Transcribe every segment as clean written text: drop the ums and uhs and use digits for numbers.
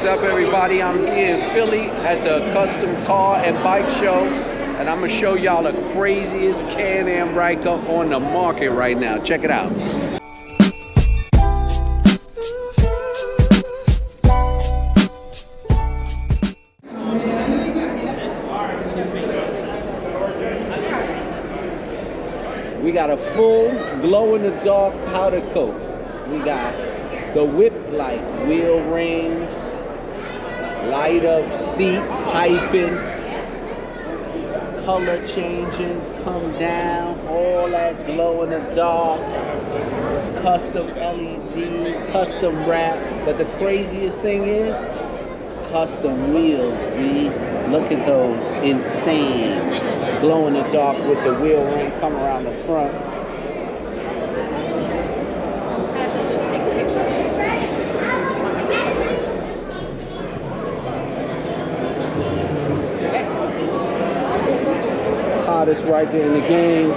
up, everybody? I'm here in Philly at the Custom Car and Bike Show, and I'm gonna show y'all the craziest Can-Am Ryker on the market right now. Check it out. We got a full glow-in-the-dark powder coat. We got the whip light, wheel rings, light up seat, piping, color changing, come down, all that glow-in-the-dark, custom LED, custom wrap. But the craziest thing is custom wheels, B. Look at those, insane. Glow in the dark with the wheel ring coming around the front. Hottest right there in the game.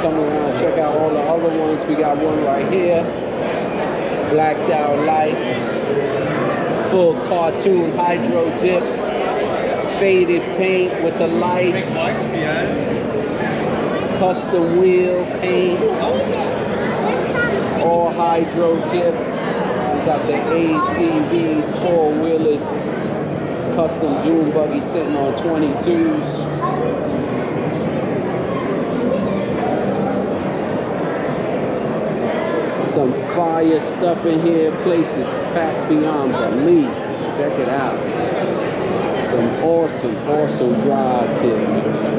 Come around, check out all the other ones. We got one right here. Blacked out lights. Full cartoon hydro dip, faded paint with the lights, custom wheel paint, all hydro dip. We got the ATVs, four-wheelers, custom dune buggy sitting on 22s. Some fire stuff in here. Place is packed beyond belief. Check it out. Some awesome rides here, man.